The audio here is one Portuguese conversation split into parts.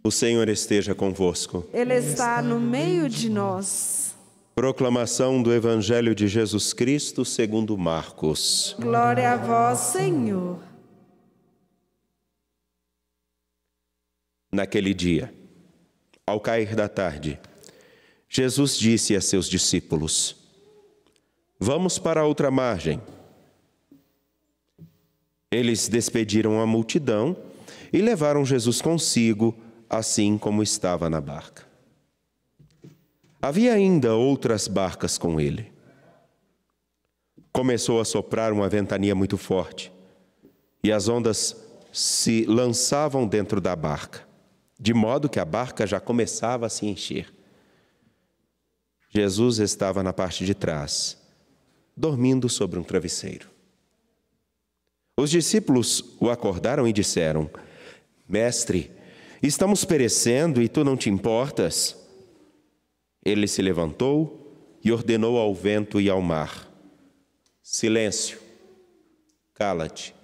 O Senhor esteja convosco. Ele está no meio de nós. Proclamação do Evangelho de Jesus Cristo segundo Marcos. Glória a vós, Senhor. Naquele dia, ao cair da tarde, Jesus disse a seus discípulos: Vamos para a outra margem. Eles despediram a multidão e levaram Jesus consigo, assim como estava na barca. Havia ainda outras barcas com ele. Começou a soprar uma ventania muito forte, e as ondas se lançavam dentro da barca, de modo que a barca já começava a se encher. Jesus estava na parte de trás, dormindo sobre um travesseiro. Os discípulos o acordaram e disseram: Mestre, estamos perecendo e tu não te importas? Ele se levantou e ordenou ao vento e ao mar: Silêncio, cala-te.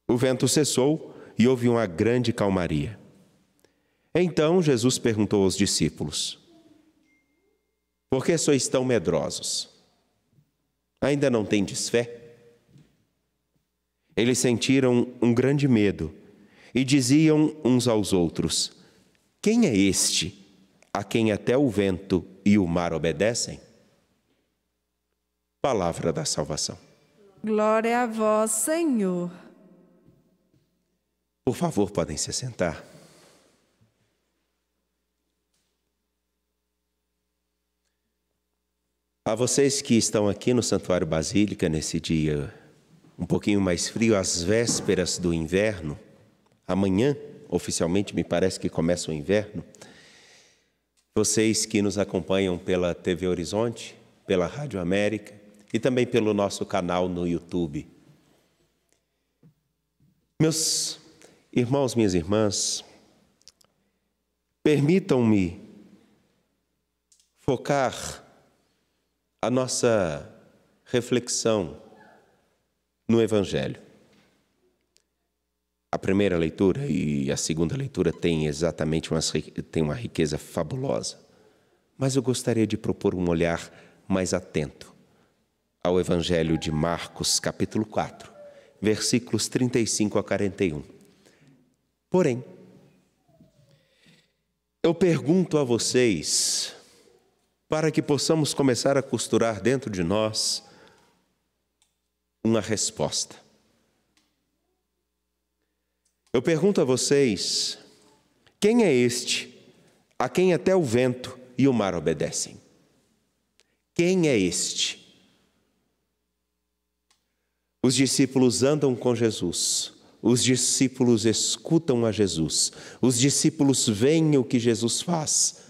O vento cessou e houve uma grande calmaria. Então Jesus perguntou aos discípulos: Por que sois tão medrosos? Ainda não tendes fé? Eles sentiram um grande medo e diziam uns aos outros: Quem é este a quem até o vento e o mar obedecem? Palavra da salvação. Glória a vós, Senhor. Por favor, podem se sentar. A vocês que estão aqui no Santuário Basílica nesse dia um pouquinho mais frio, às vésperas do inverno, amanhã, oficialmente, me parece que começa o inverno. Vocês que nos acompanham pela TV Horizonte, pela Rádio América e também pelo nosso canal no YouTube. Meus irmãos, minhas irmãs, permitam-me focar a nossa reflexão no Evangelho. A primeira leitura e a segunda leitura têm exatamente uma riqueza fabulosa. Mas eu gostaria de propor um olhar mais atento ao Evangelho de Marcos, capítulo 4, versículos 35 a 41. Porém, eu pergunto a vocês, para que possamos começar a costurar dentro de nós uma resposta. Eu pergunto a vocês: quem é este a quem até o vento e o mar obedecem? Quem é este? Os discípulos andam com Jesus, os discípulos escutam a Jesus, os discípulos veem o que Jesus faz.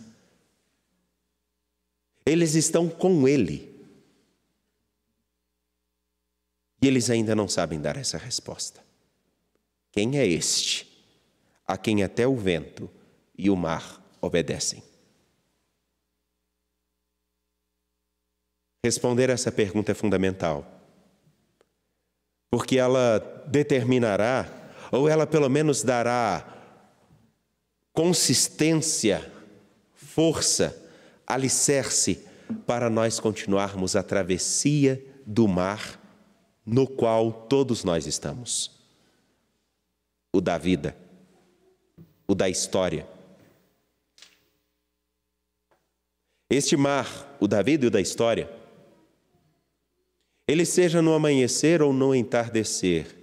Eles estão com Ele. E eles ainda não sabem dar essa resposta. Quem é este a quem até o vento e o mar obedecem? Responder essa pergunta é fundamental, porque ela determinará, ou ela pelo menos dará consistência, força, alicerce para nós continuarmos a travessia do mar no qual todos nós estamos. O da vida, o da história. Este mar, o da vida e o da história, ele seja no amanhecer ou no entardecer,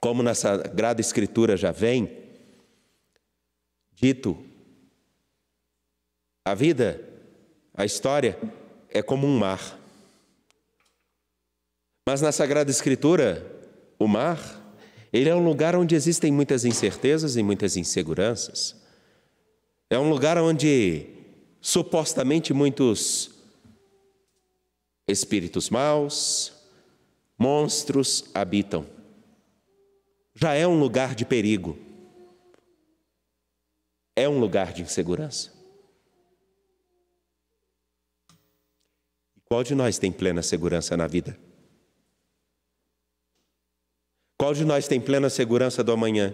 como na Sagrada Escritura já vem dito, a vida, a história, é como um mar. Mas na Sagrada Escritura, o mar, ele é um lugar onde existem muitas incertezas e muitas inseguranças. É um lugar onde, supostamente, muitos espíritos maus, monstros habitam. Já é um lugar de perigo. É um lugar de insegurança. E qual de nós tem plena segurança na vida? Qual de nós tem plena segurança do amanhã?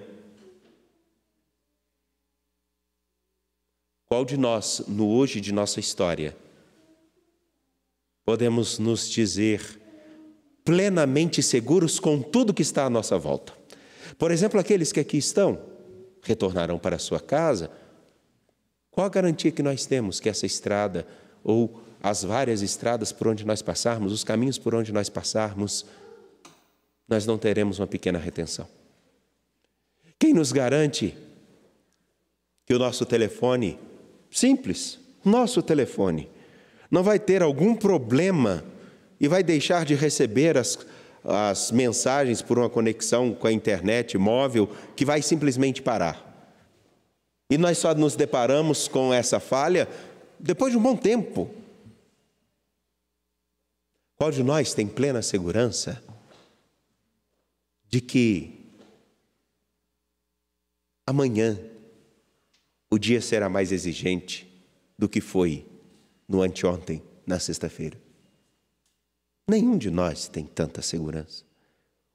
Qual de nós, no hoje de nossa história, podemos nos dizer plenamente seguros com tudo que está à nossa volta? Por exemplo, aqueles que aqui estão, retornarão para a sua casa. Qual a garantia que nós temos que essa estrada, ou as várias estradas por onde nós passarmos, os caminhos por onde nós passarmos, nós não teremos uma pequena retenção? Quem nos garante que o nosso telefone, simples, nosso telefone, não vai ter algum problema e vai deixar de receber as mensagens por uma conexão com a internet móvel que vai simplesmente parar? E nós só nos deparamos com essa falha depois de um bom tempo. Qual de nós tem plena segurança de que amanhã o dia será mais exigente do que foi no anteontem, na sexta-feira? Nenhum de nós tem tanta segurança.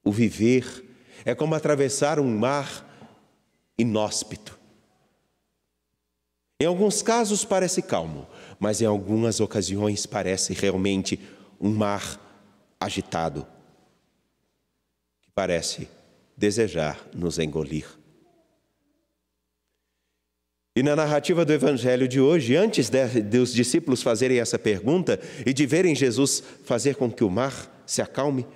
O viver é como atravessar um mar inóspito. Em alguns casos parece calmo, mas em algumas ocasiões parece realmente um mar agitado, que parece desejar nos engolir. E na narrativa do Evangelho de hoje, antes dos discípulos fazerem essa pergunta e de verem Jesus fazer com que o mar se acalme,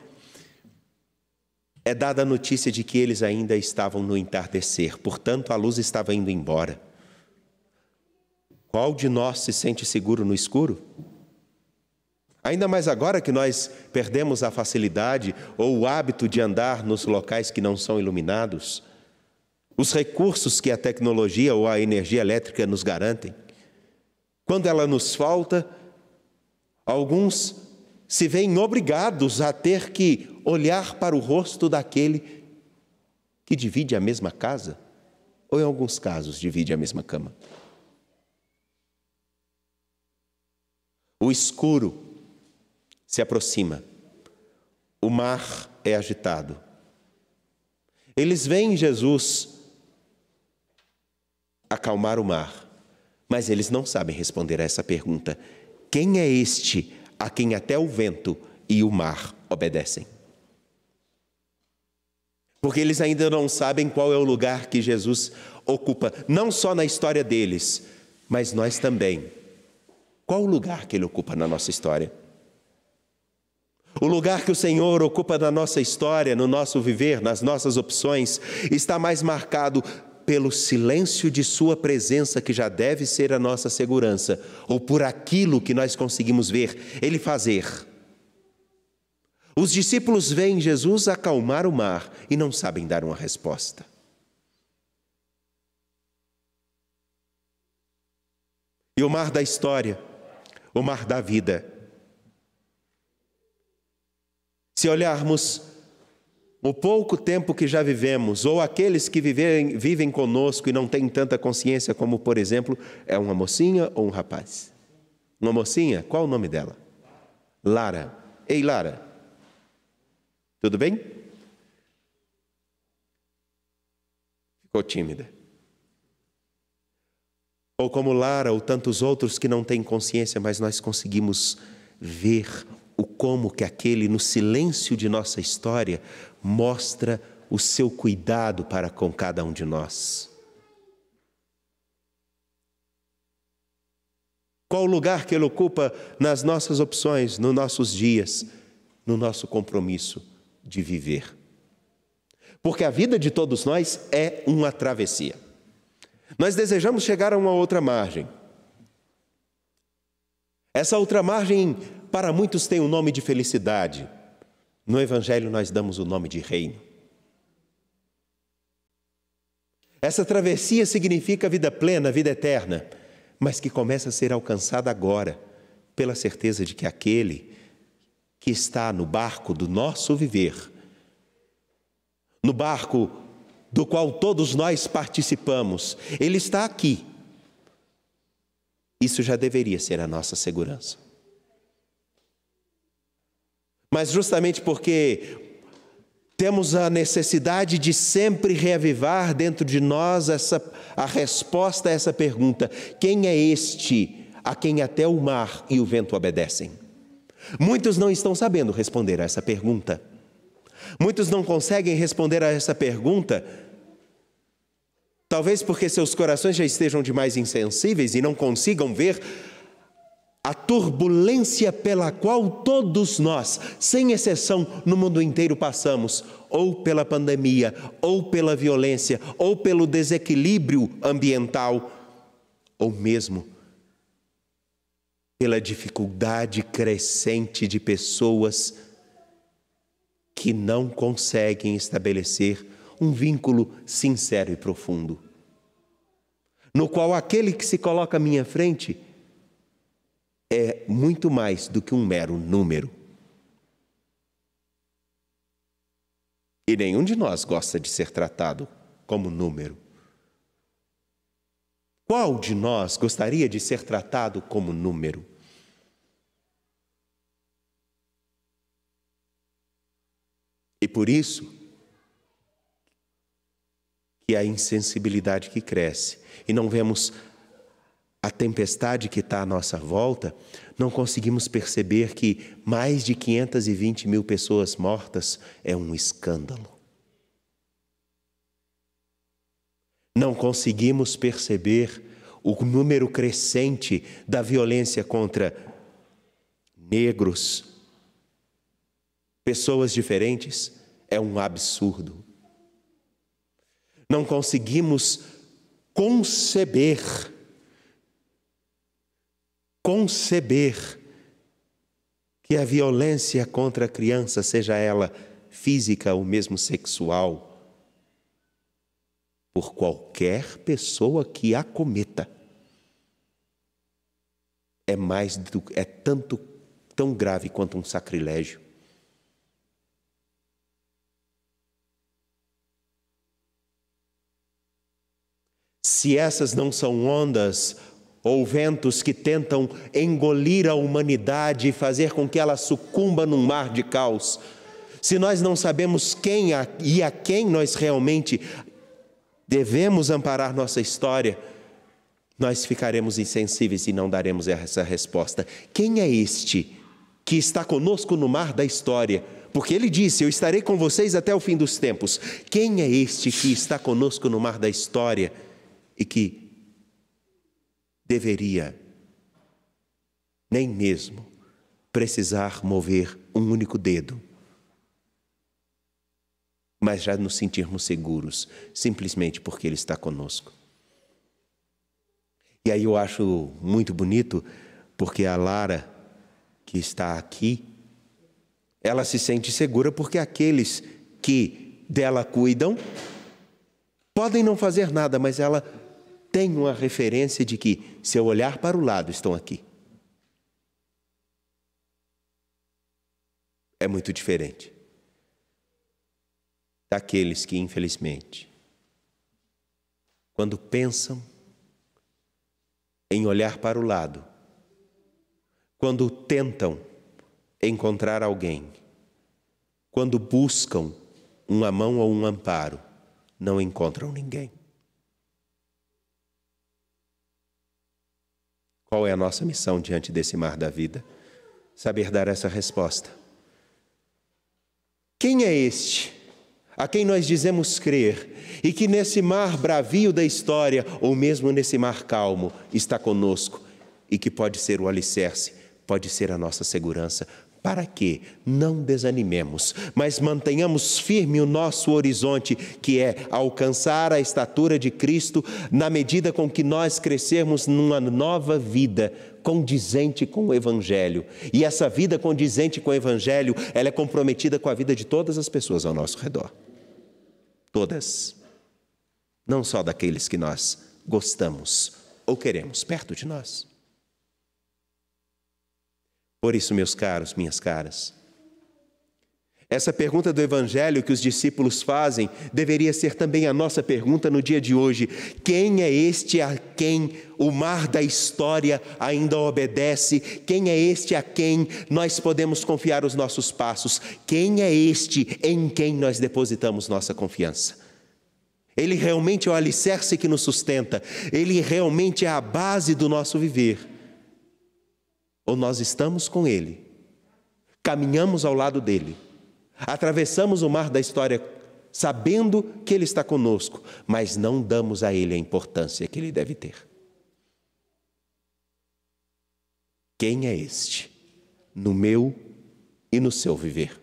é dada a notícia de que eles ainda estavam no entardecer, portanto a luz estava indo embora. Qual de nós se sente seguro no escuro? Ainda mais agora que nós perdemos a facilidade ou o hábito de andar nos locais que não são iluminados, os recursos que a tecnologia ou a energia elétrica nos garantem. Quando ela nos falta, alguns se veem obrigados a ter que olhar para o rosto daquele que divide a mesma casa, ou em alguns casos divide a mesma cama. O escuro se aproxima, o mar é agitado. Eles veem Jesus acalmar o mar, mas eles não sabem responder a essa pergunta: quem é este a quem até o vento e o mar obedecem? Porque eles ainda não sabem qual é o lugar que Jesus ocupa, não só na história deles, mas nós também. Qual o lugar que Ele ocupa na nossa história? O lugar que o Senhor ocupa na nossa história, no nosso viver, nas nossas opções, está mais marcado pelo silêncio de Sua presença, que já deve ser a nossa segurança, ou por aquilo que nós conseguimos ver Ele fazer. Os discípulos veem Jesus acalmar o mar e não sabem dar uma resposta. E o mar da história, o mar da vida. Se olharmos o pouco tempo que já vivemos, ou aqueles que vivem conosco e não têm tanta consciência, como, por exemplo, é uma mocinha ou um rapaz? Uma mocinha, qual o nome dela? Lara. Ei, Lara, tudo bem? Ficou tímida. Ou como Lara, ou tantos outros que não têm consciência, mas nós conseguimos ver o como que aquele, no silêncio de nossa história, mostra o seu cuidado para com cada um de nós. Qual o lugar que Ele ocupa nas nossas opções, nos nossos dias, no nosso compromisso de viver? Porque a vida de todos nós é uma travessia. Nós desejamos chegar a uma outra margem. Essa outra margem, para muitos, tem o nome de felicidade. No Evangelho nós damos o nome de reino. Essa travessia significa vida plena, vida eterna, mas que começa a ser alcançada agora, pela certeza de que aquele que está no barco do nosso viver, no barco do qual todos nós participamos, ele está aqui. Isso já deveria ser a nossa segurança. Mas justamente porque temos a necessidade de sempre reavivar dentro de nós a resposta a essa pergunta: quem é este a quem até o mar e o vento obedecem? Muitos não estão sabendo responder a essa pergunta. Muitos não conseguem responder a essa pergunta, talvez porque seus corações já estejam demais insensíveis e não consigam ver a turbulência pela qual todos nós, sem exceção, no mundo inteiro passamos, ou pela pandemia, ou pela violência, ou pelo desequilíbrio ambiental, ou mesmo pela dificuldade crescente de pessoas que não conseguem estabelecer um vínculo sincero e profundo, no qual aquele que se coloca à minha frente é muito mais do que um mero número. E nenhum de nós gosta de ser tratado como número. Qual de nós gostaria de ser tratado como número? E por isso que a insensibilidade que cresce e não vemos a tempestade que está à nossa volta, não conseguimos perceber que mais de 520 mil pessoas mortas é um escândalo. Não conseguimos perceber o número crescente da violência contra negros, pessoas diferentes, é um absurdo. Não conseguimos conceber que a violência contra a criança, seja ela física ou mesmo sexual, por qualquer pessoa que a cometa, é tão grave quanto um sacrilégio. Se essas não são ondas ou ventos que tentam engolir a humanidade e fazer com que ela sucumba num mar de caos, se nós não sabemos quem e a quem nós realmente devemos amparar nossa história, nós ficaremos insensíveis e não daremos essa resposta. Quem é este que está conosco no mar da história? Porque ele disse: eu estarei com vocês até o fim dos tempos. Quem é este que está conosco no mar da história e que deveria nem mesmo precisar mover um único dedo, mas já nos sentirmos seguros, simplesmente porque Ele está conosco? E aí eu acho muito bonito, porque a Lara, que está aqui, ela se sente segura porque aqueles que dela cuidam podem não fazer nada, mas ela tem uma referência de que, se eu olhar para o lado, estão aqui. É muito diferente daqueles que, infelizmente, quando pensam em olhar para o lado, quando tentam encontrar alguém, quando buscam uma mão ou um amparo, não encontram ninguém. Qual é a nossa missão diante desse mar da vida? Saber dar essa resposta. Quem é este a quem nós dizemos crer e que nesse mar bravio da história, ou mesmo nesse mar calmo, está conosco e que pode ser o alicerce, pode ser a nossa segurança, para que não desanimemos, mas mantenhamos firme o nosso horizonte, que é alcançar a estatura de Cristo, na medida com que nós crescermos numa nova vida condizente com o Evangelho. E essa vida condizente com o Evangelho, ela é comprometida com a vida de todas as pessoas ao nosso redor. Todas. Não só daqueles que nós gostamos ou queremos perto de nós. Por isso, meus caros, minhas caras, Essa pergunta do Evangelho que os discípulos fazem deveria ser também a nossa pergunta no dia de hoje. Quem é este a quem o mar da história ainda obedece? Quem é este a quem nós podemos confiar os nossos passos? Quem é este em quem nós depositamos nossa confiança? Ele realmente é o alicerce que nos sustenta. Ele realmente é a base do nosso viver. Ou nós estamos com Ele, caminhamos ao lado dEle, atravessamos o mar da história sabendo que Ele está conosco, mas não damos a Ele a importância que Ele deve ter. Quem é este no meu e no seu viver?